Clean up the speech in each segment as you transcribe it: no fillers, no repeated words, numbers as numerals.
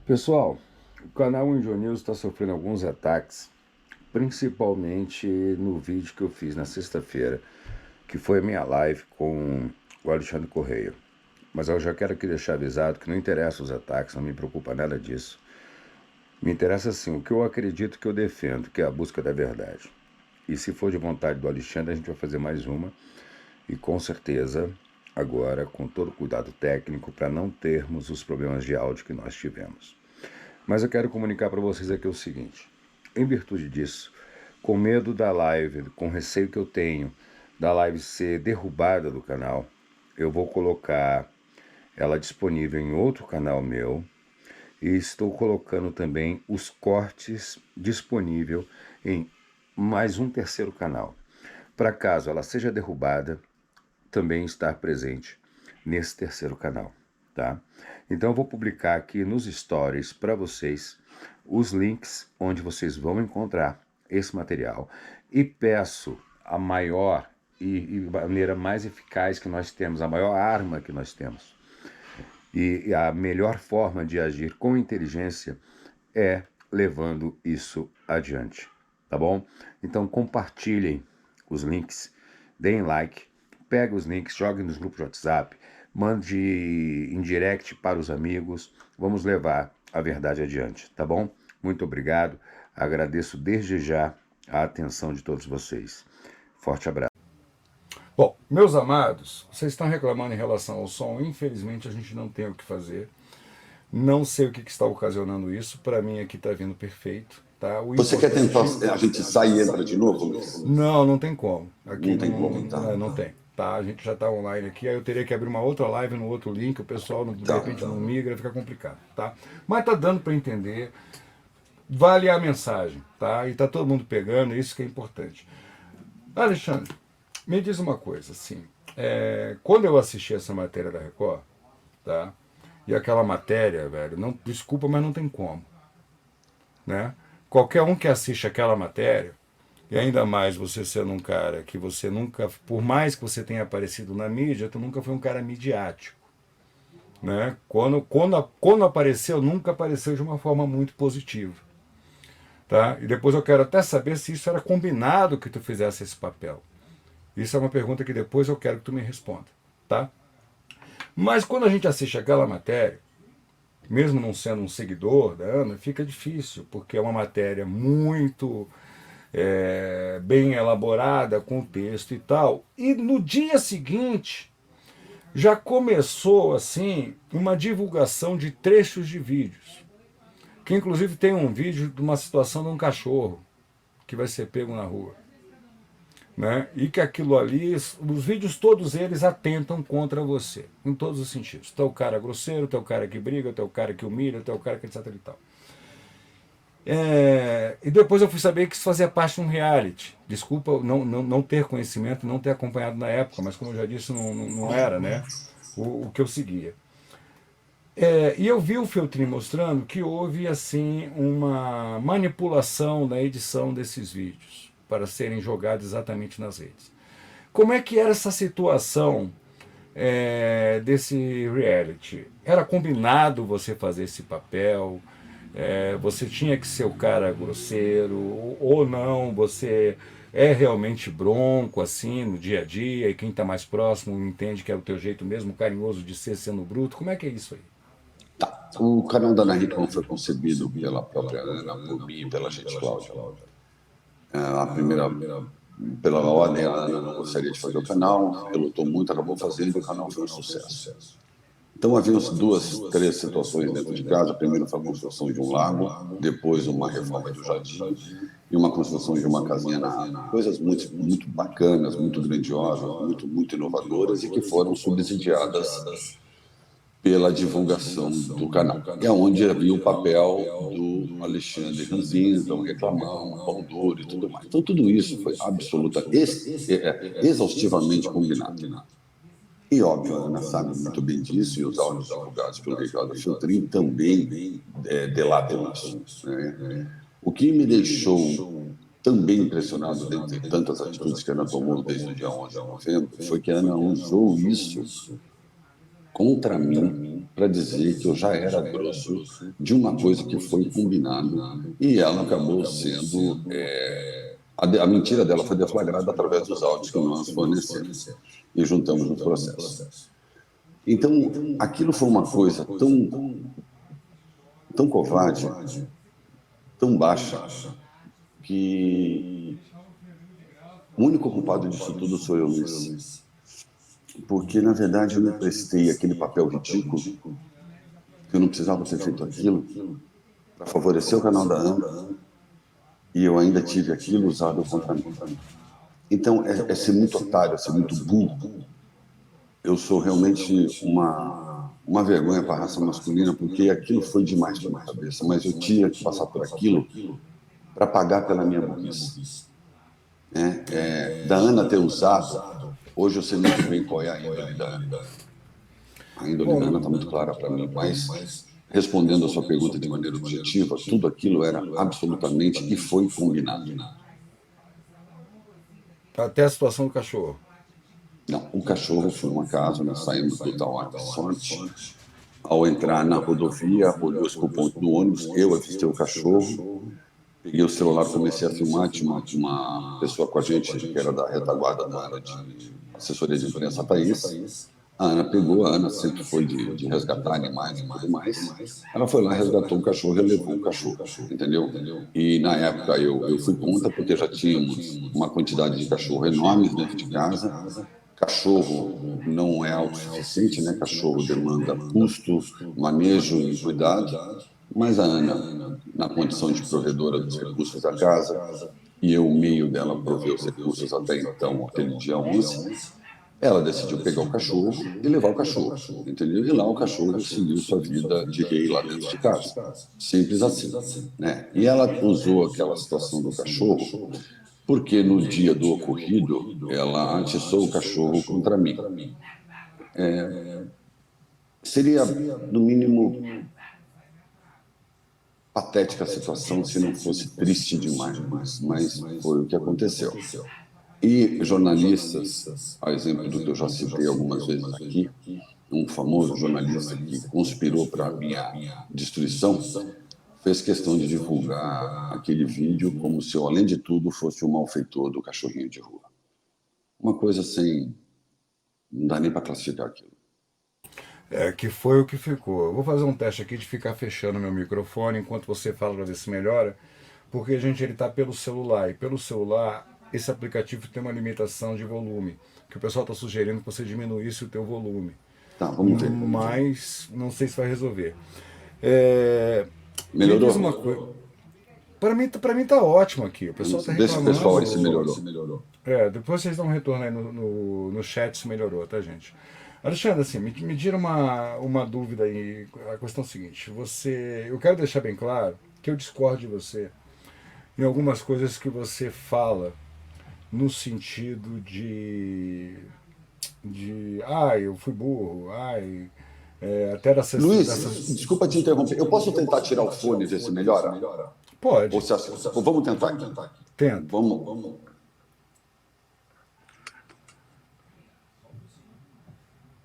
Pessoal, o canal Índio News está sofrendo alguns ataques, principalmente no vídeo que eu fiz na sexta-feira, que foi a minha live com o Alexandre Correia. Mas eu já quero aqui deixar avisado que não interessa os ataques, não me preocupa nada disso. Me interessa sim o que eu acredito, que eu defendo, que é a busca da verdade. E se for de vontade do Alexandre, a gente vai fazer mais uma. E com certeza, agora, com todo o cuidado técnico, para não termos os problemas de áudio que nós tivemos. Mas eu quero comunicar para vocês aqui o seguinte: em virtude disso, com medo da live, com receio que eu tenho da live ser derrubada do canal, eu vou colocar ela disponível em outro canal meu e estou colocando também os cortes disponível em mais um terceiro canal, para caso ela seja derrubada, também estar presente nesse terceiro canal, tá? Então eu vou publicar aqui nos stories para vocês os links onde vocês vão encontrar esse material e peço a maior e maneira mais eficaz que nós temos, a maior arma que nós temos e a melhor forma de agir com inteligência é levando isso adiante, tá bom? Então compartilhem os links, deem like, pegue os links, joguem nos grupos de WhatsApp, mande em direct para os amigos, vamos levar a verdade adiante, tá bom? Muito obrigado, agradeço desde já a atenção de todos vocês. Forte abraço. Bom, meus amados, vocês estão reclamando em relação ao som, infelizmente a gente não tem o que fazer. Não sei o que está ocasionando isso, para mim aqui está vindo perfeito. Tá? Você quer tentar, a gente sai e entra de novo, Luiz? Não, não tem como. Aqui não tem como, tá? Não tem. Tá, a gente já está online aqui, aí eu teria que abrir uma outra live no outro link, o pessoal de repente não migra, fica complicado, tá? Mas tá dando para entender, vale a mensagem, tá? E tá todo mundo pegando, isso que é importante. Alexandre, me diz uma coisa, assim, quando eu assisti essa matéria da Record, tá? E aquela matéria, velho, não, desculpa, mas não tem como, né? Qualquer um que assiste aquela matéria, e ainda mais você sendo um cara que você nunca, por mais que você tenha aparecido na mídia, tu nunca foi um cara midiático, né? Quando apareceu, nunca apareceu de uma forma muito positiva, tá? E depois eu quero até saber se isso era combinado que tu fizesse esse papel. Isso é uma pergunta que depois eu quero que tu me responda, tá? Mas quando a gente assiste aquela matéria, mesmo não sendo um seguidor da Ana, fica difícil, porque é uma matéria muito bem elaborada, com texto e tal. E no dia seguinte, já começou assim uma divulgação de trechos de vídeos. Que inclusive tem um vídeo de uma situação de um cachorro que vai ser pego na rua. Né? E que aquilo ali, os vídeos todos eles atentam contra você, em todos os sentidos. Tem o cara grosseiro, tem o cara que briga, tem o cara que humilha, tem o cara que etc e tal. E depois eu fui saber que isso fazia parte de um reality. Desculpa não ter conhecimento, não ter acompanhado na época, mas como eu já disse, não era, né, o que eu seguia. E eu vi o filtrinho mostrando que houve assim uma manipulação na edição desses vídeos para serem jogados exatamente nas redes. Como é que era essa situação desse reality? Era combinado você fazer esse papel? Você tinha que ser o cara grosseiro ou não? Você é realmente bronco assim no dia a dia e quem está mais próximo entende que é o teu jeito mesmo carinhoso de ser sendo bruto? Como é que é isso aí? Tá. O canal da Ana Hickman foi concebido pela própria Ana, por mim e pela gente Cláudia. A primeira, pela ordem, a Ana não gostaria de fazer o canal, relutou muito, acabou fazendo e o canal foi um sucesso. Então havia três situações dentro de casa. Primeiro foi a construção de um lago, depois uma reforma do jardim e uma construção de uma casinha na água. Coisas muito, muito bacanas, muito grandiosas, muito inovadoras e que foram subsidiadas pela divulgação do canal. É onde havia o papel do Alexandre Ranzinza, o Reclamão, o Pão Duro e tudo mais. Então tudo isso foi exaustivamente combinado. E, óbvio, a Ana sabe muito bem disso, e os áudios divulgados pelo Ricardo Filtrin também delatam isso. Né? O que me deixou também impressionado, dentre tantas atitudes que a Ana tomou desde o dia 11 de novembro, foi que a Ana usou isso contra mim para dizer que eu já era grosso de uma coisa que foi combinado e ela acabou sendo. A mentira dela foi deflagrada através dos áudios que nós fornecemos e juntamos no processo. Então, aquilo foi uma coisa tão covarde, tão baixa, que o único culpado disso tudo sou eu, Luiz. Porque, na verdade, eu me prestei aquele papel ridículo, que eu não precisava ter feito aquilo, para favorecer o canal da Ana, e eu ainda tive aquilo usado contra mim. Então, é ser muito otário, é ser muito burro. Eu sou realmente uma vergonha para a raça masculina, porque aquilo foi demais para minha cabeça, mas eu tinha que passar por aquilo para pagar pela minha burrice. Da Ana ter usado, hoje eu sei muito bem qual é a índole da Ana. A índole da Ana está muito clara para mim, mas respondendo a sua pergunta de maneira objetiva, tudo aquilo era absolutamente e foi combinado. Até a situação do cachorro. Não, o cachorro foi um acaso, nós saímos do Tauá da Sorte. Ao entrar na rodovia, olhou o ponto do ônibus, eu avistei o cachorro, peguei o celular, comecei a filmar, tinha uma pessoa com a gente, que era da retaguarda da área de assessoria de imprensa, a Thaís. A Ana pegou, a Ana sempre foi de resgatar animais e tudo mais. Ela foi lá, resgatou o cachorro e levou o cachorro, entendeu? E na época eu fui contra, porque já tínhamos uma quantidade de cachorro enorme dentro de casa. Cachorro não é autossuficiente, né? Cachorro demanda custo, manejo e cuidado. Mas a Ana, na condição de provedora dos recursos da casa, e eu, meio dela, proveu os recursos até então, aquele dia 11, ela decidiu pegar o cachorro e levar o cachorro, entendeu? E lá o cachorro seguiu sua vida de rei lá dentro de casa. Simples assim, né? E ela usou aquela situação do cachorro porque no dia do ocorrido ela atiçou o cachorro contra mim. Seria, no mínimo, patética a situação se não fosse triste demais, mas foi o que aconteceu. E jornalistas, a exemplo do que eu já citei algumas vezes aqui, um famoso jornalista que conspirou para a minha destruição, fez questão de divulgar aquele vídeo como se eu, além de tudo, fosse o malfeitor do cachorrinho de rua. Uma coisa assim, não dá nem para classificar aquilo. Que foi o que ficou. Eu vou fazer um teste aqui de ficar fechando meu microfone enquanto você fala para ver se melhora, porque a gente ele está pelo celular, e pelo celular esse aplicativo tem uma limitação de volume, que o pessoal está sugerindo que você diminuísse o teu volume. Tá, vamos ver. Mas não sei se vai resolver. Melhorou? Me diz uma coisa. Para mim tá ótimo aqui. O pessoal tá reclamando. Desse pessoal aí se melhorou. Depois vocês dão um retorno aí no chat se melhorou, tá, gente? Alexandre, assim, me tira uma dúvida aí. A questão é a seguinte: eu quero deixar bem claro que eu discordo de você em algumas coisas que você fala no sentido eu fui burro, até dessas... Luiz, desculpa te interromper. Eu posso tentar tirar o fone e ver se melhora? Pode. Vamos tentar aqui. Tenta. Vamos.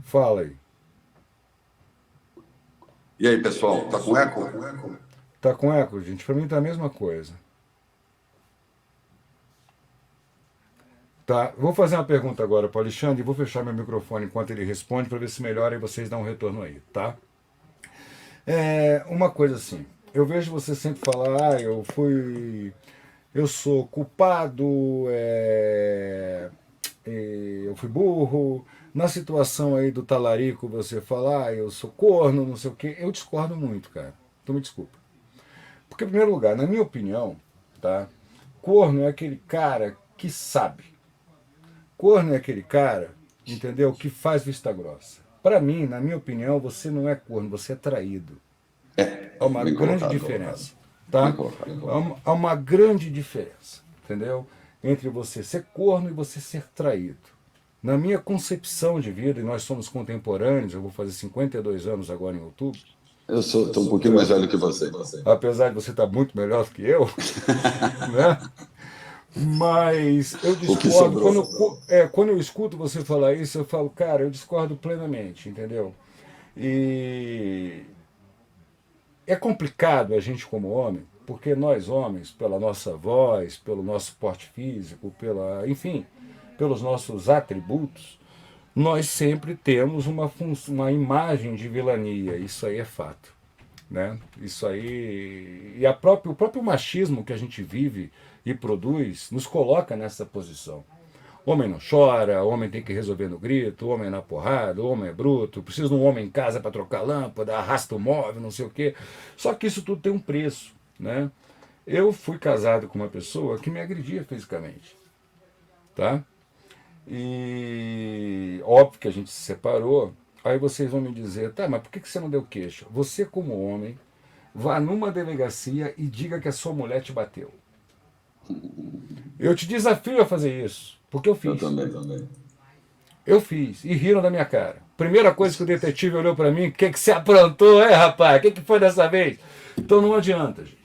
Fala aí. E aí, pessoal, tá com eco? Tá com eco, gente? Pra mim tá a mesma coisa. Tá, vou fazer uma pergunta agora para o Alexandre e vou fechar meu microfone enquanto ele responde para ver se melhora e vocês dão um retorno aí, tá? Uma coisa assim, eu vejo você sempre falar, eu sou culpado, eu fui burro. Na situação aí do talarico você falar, eu sou corno, não sei o quê, eu discordo muito, cara. Então me desculpa. Porque, em primeiro lugar, na minha opinião, tá? Corno é aquele cara que sabe. Corno é aquele cara, entendeu? Que faz vista grossa. Para mim, na minha opinião, você não é corno, você é traído. É uma grande diferença, tá? Há uma grande diferença, entendeu? Entre você ser corno e você ser traído. Na minha concepção de vida, e nós somos contemporâneos, eu vou fazer 52 anos agora em outubro. Eu estou um pouquinho mais velho que você. Apesar de você estar muito melhor do que eu, né? Mas eu discordo, quando eu escuto você falar isso, eu falo, cara, eu discordo plenamente, entendeu? E é complicado a gente como homem, porque nós homens, pela nossa voz, pelo nosso porte físico, enfim, pelos nossos atributos, nós sempre temos uma imagem de vilania. Isso aí é fato. Né? Isso aí. E o próprio machismo que a gente vive e produz nos coloca nessa posição. Homem não chora, homem tem que resolver no grito, homem na porrada, homem é bruto, precisa de um homem em casa para trocar lâmpada, arrasta o móvel, não sei o quê. Só que isso tudo tem um preço. Né? Eu fui casado com uma pessoa que me agredia fisicamente. Tá? E óbvio que a gente se separou. Aí vocês vão me dizer, tá, mas por que você não deu queixa? Você, como homem, vá numa delegacia e diga que a sua mulher te bateu. Eu te desafio a fazer isso, porque eu Eu fiz. também, também. Eu fiz, e riram da minha cara. Primeira coisa que o detetive olhou para mim, o que você aprontou, rapaz? O que foi dessa vez? Então não adianta, gente.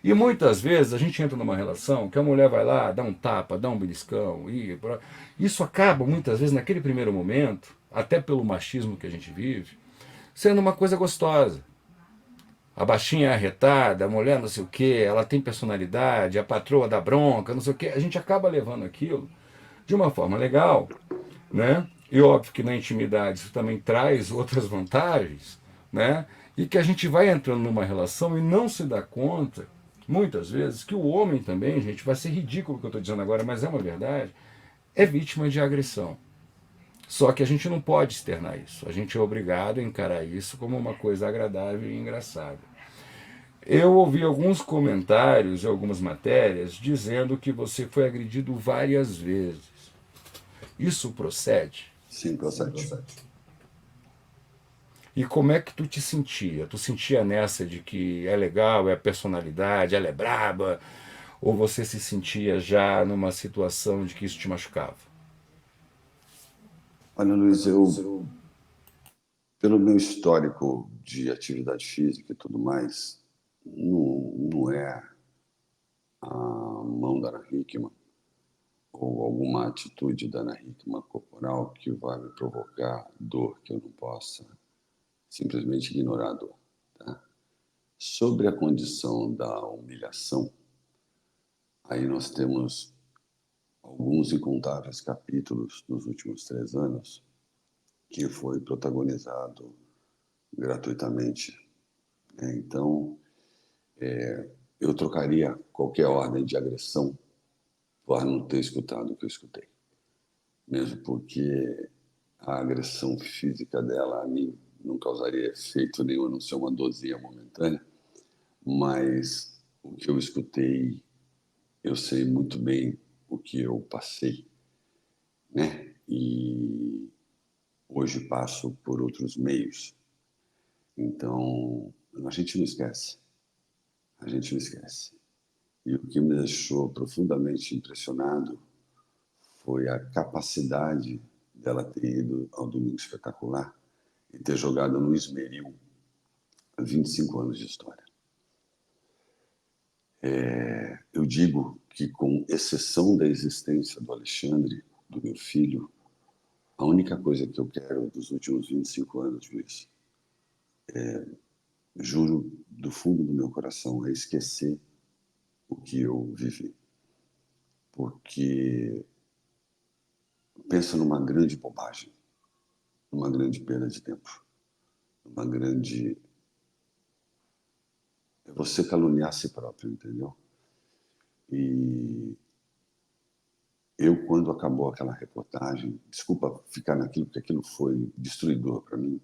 E muitas vezes a gente entra numa relação que a mulher vai lá, dá um tapa, dá um beliscão, e isso acaba muitas vezes naquele primeiro momento, até pelo machismo que a gente vive, sendo uma coisa gostosa. A baixinha é arretada, a mulher não sei o que, ela tem personalidade, a patroa dá bronca, não sei o que. A gente acaba levando aquilo de uma forma legal, né? E óbvio que na intimidade isso também traz outras vantagens, né? E que a gente vai entrando numa relação e não se dá conta, muitas vezes, que o homem também, gente, vai ser ridículo o que eu estou dizendo agora, mas é uma verdade, é vítima de agressão. Só que a gente não pode externar isso. A gente é obrigado a encarar isso como uma coisa agradável e engraçada. Eu ouvi alguns comentários e algumas matérias dizendo que você foi agredido várias vezes. Isso procede? 5 a 7. E como é que tu te sentia? Tu sentia nessa de que é legal, é a personalidade, ela é braba? Ou você se sentia já numa situação de que isso te machucava? Olha, Luiz, pelo meu histórico de atividade física e tudo mais, não é a mão da Ana Hickman ou alguma atitude da Ana Hickman corporal que vai me provocar dor que eu não possa simplesmente ignorar a dor. Tá? Sobre a condição da humilhação, aí nós temos alguns incontáveis capítulos nos últimos 3 anos que foi protagonizado gratuitamente. Né? Então, eu trocaria qualquer ordem de agressão por não ter escutado o que eu escutei. Mesmo porque a agressão física dela a mim não causaria efeito nenhum, a não ser uma dorzinha momentânea, mas o que eu escutei, eu sei muito bem o que eu passei, né? E hoje passo por outros meios. Então, a gente não esquece. A gente não esquece. E o que me deixou profundamente impressionado foi a capacidade dela ter ido ao Domingo Espetacular e ter jogado no Esmeril 25 anos de história. Eu digo que, com exceção da existência do Alexandre, do meu filho, a única coisa que eu quero dos últimos 25 anos, Luiz, juro do fundo do meu coração, é esquecer o que eu vivi. Porque pensa numa grande bobagem, numa grande perda de tempo, numa grande... É você caluniar a si próprio, entendeu? E eu, quando acabou aquela reportagem, desculpa ficar naquilo, porque aquilo foi destruidor para mim,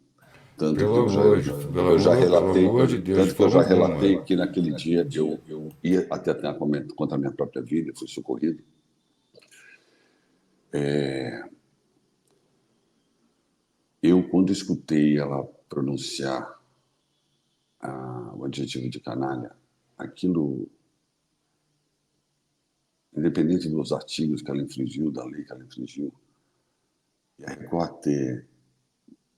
tanto que eu já Pelo relatei, amor de Deus, de tanto que eu forma já alguma. relatei que naquele dia eu ia até atentar contra a minha própria vida, fui socorrido. Eu, quando escutei ela pronunciar o adjetivo de canalha, aquilo, independente dos artigos que ela infringiu, da lei que ela infringiu, e a Record ter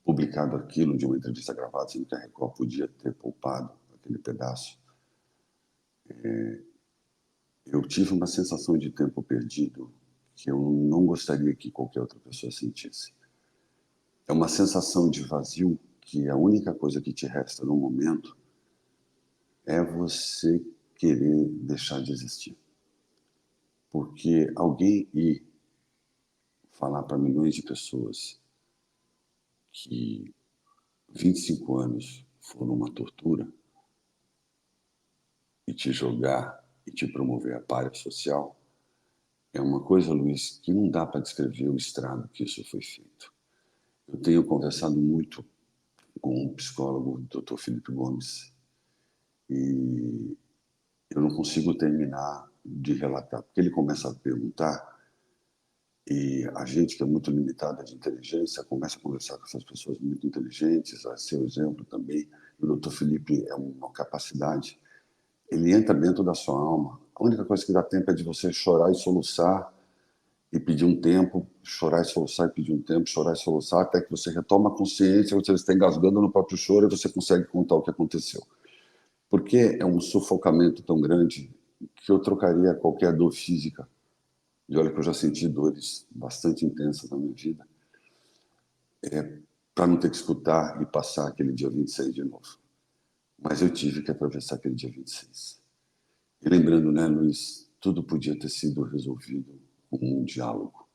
publicado aquilo de uma entrevista gravada, sendo que a Record podia ter poupado aquele pedaço, eu tive uma sensação de tempo perdido que eu não gostaria que qualquer outra pessoa sentisse. É uma sensação de vazio que a única coisa que te resta no momento é você querer deixar de existir. Porque alguém ir falar para milhões de pessoas que 25 anos foram uma tortura e te jogar e te promover a pária social, é uma coisa, Luiz, que não dá para descrever o estrago que isso foi feito. Eu tenho conversado muito com um psicólogo, o Dr. Felipe Gomes, e eu não consigo terminar de relatar, porque ele começa a perguntar e a gente que é muito limitada de inteligência começa a conversar com essas pessoas muito inteligentes, a seu exemplo também. O Dr. Felipe é uma capacidade, ele entra dentro da sua alma. A única coisa que dá tempo é de você chorar e soluçar e pedir um tempo, chorar e soluçar e pedir um tempo, chorar e soluçar, até que você retoma a consciência, você está engasgando no próprio choro e você consegue contar o que aconteceu. Porque é um sufocamento tão grande que eu trocaria qualquer dor física. E olha que eu já senti dores bastante intensas na minha vida, para não ter que escutar e passar aquele dia 26 de novo. Mas eu tive que atravessar aquele dia 26. E lembrando, né, Luiz, tudo podia ter sido resolvido com um diálogo.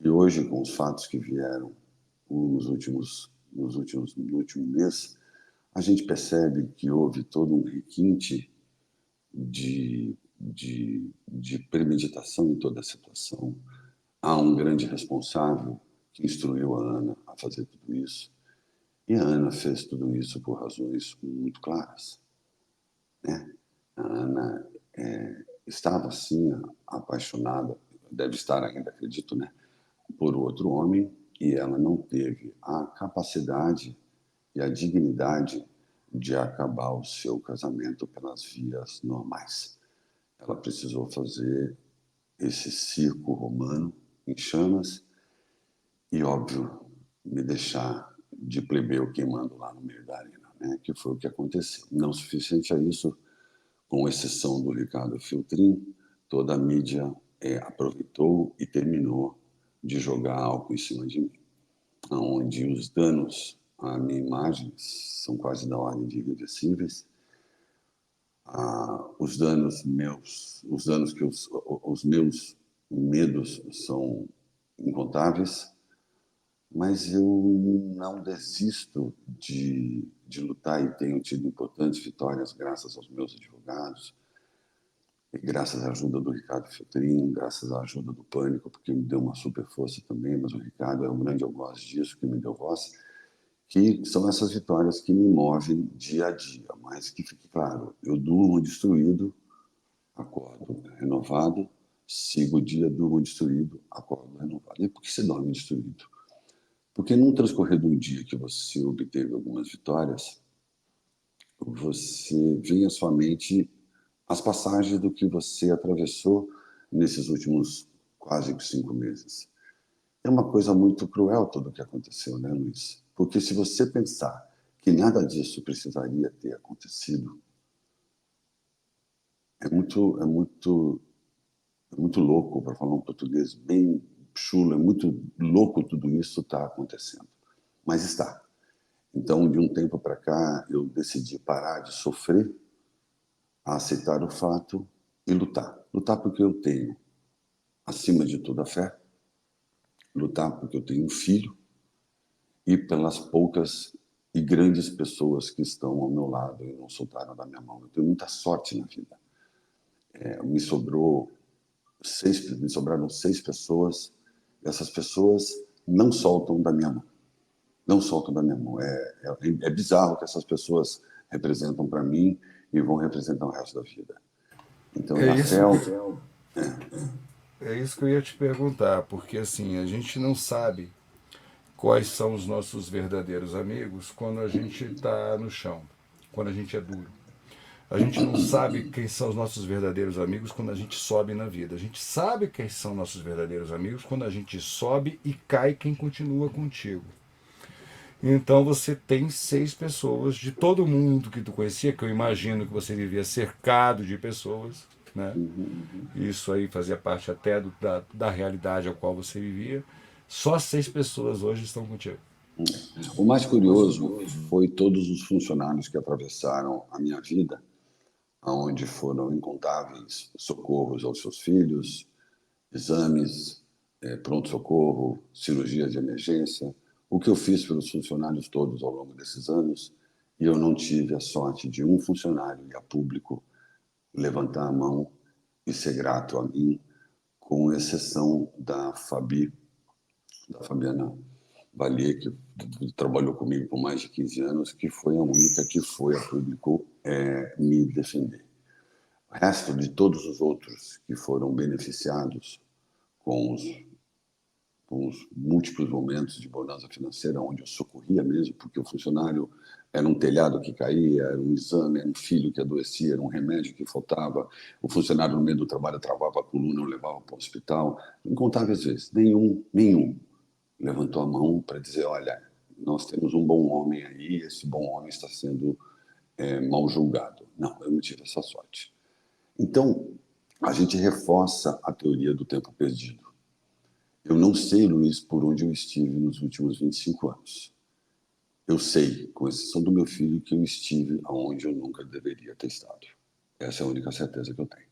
E hoje, com os fatos que vieram no último mês, a gente percebe que houve todo um requinte de premeditação em toda a situação. Há um grande responsável que instruiu a Ana a fazer tudo isso. E a Ana fez tudo isso por razões muito claras, né? A Ana estava, sim, apaixonada, deve estar ainda, acredito, né, por outro homem, e ela não teve a capacidade e a dignidade de acabar o seu casamento pelas vias normais. Ela precisou fazer esse circo romano em chamas e, óbvio, me deixar de plebeu queimando lá no meio da arena, né? Que foi o que aconteceu. Não suficiente a isso, com exceção do Ricardo Filtrin, toda a mídia aproveitou e terminou de jogar álcool em cima de mim, onde os danos à minha imagem são quase da ordem de irreversíveis. Os danos meus, os meus medos são incontáveis, mas eu não desisto de lutar e tenho tido importantes vitórias graças aos meus advogados, e graças à ajuda do Ricardo Filtrin, graças à ajuda do Pânico, porque me deu uma super força também, mas o Ricardo é um grande algoz disso, que me deu voz, que são essas vitórias que me movem dia a dia. Mas que fique claro, eu durmo destruído, acordo renovado, sigo o dia, durmo destruído, acordo renovado. E por que você dorme destruído? Porque no transcorrer do dia que você obteve algumas vitórias, você vem à sua mente as passagens do que você atravessou nesses últimos quase 5 meses. É uma coisa muito cruel tudo o que aconteceu, né, Luiz? Porque se você pensar que nada disso precisaria ter acontecido, é muito louco, para falar um português bem chulo, é muito louco tudo isso está acontecendo. Mas está. Então, de um tempo para cá, eu decidi parar de sofrer, aceitar o fato e lutar. Lutar porque eu tenho, acima de tudo, a fé. Lutar porque eu tenho um filho e pelas poucas e grandes pessoas que estão ao meu lado e não soltaram da minha mão. Eu tenho muita sorte na vida. Me sobraram 6 pessoas. E essas pessoas não soltam da minha mão. Não soltam da minha mão. É bizarro que essas pessoas representam para mim e vão representar o resto da vida. Então, É isso Rafael, que, é isso que eu ia te perguntar, porque assim, a gente não sabe quais são os nossos verdadeiros amigos quando a gente está no chão, quando a gente é duro. A gente não sabe quem são os nossos verdadeiros amigos quando a gente sobe na vida. A gente sabe quem são nossos verdadeiros amigos quando a gente sobe e cai quem continua contigo. Então você tem 6 pessoas de todo mundo que tu conhecia, que eu imagino que você vivia cercado de pessoas, né? Isso aí fazia parte até da realidade a qual você vivia. Só 6 pessoas hoje estão contigo. O mais curioso foi todos os funcionários que atravessaram a minha vida, onde foram incontáveis socorros aos seus filhos, exames, pronto-socorro, cirurgias de emergência, o que eu fiz pelos funcionários todos ao longo desses anos, e eu não tive a sorte de um funcionário ir a público levantar a mão e ser grato a mim, com exceção da Fabiana Valier, que trabalhou comigo por mais de 15 anos, que foi a única que foi a público me defender. O resto de todos os outros que foram beneficiados com os múltiplos momentos de bonança financeira, onde eu socorria mesmo, porque o funcionário era um telhado que caía, era um exame, era um filho que adoecia, era um remédio que faltava, o funcionário no meio do trabalho travava a coluna, eu levava para o hospital, incontáveis vezes. Nenhum levantou a mão para dizer, olha, nós temos um bom homem aí, esse bom homem está sendo mal julgado. Não, eu não tive essa sorte. Então, a gente reforça a teoria do tempo perdido. Eu não sei, Luiz, por onde eu estive nos últimos 25 anos. Eu sei, com exceção do meu filho, que eu estive onde eu nunca deveria ter estado. Essa é a única certeza que eu tenho.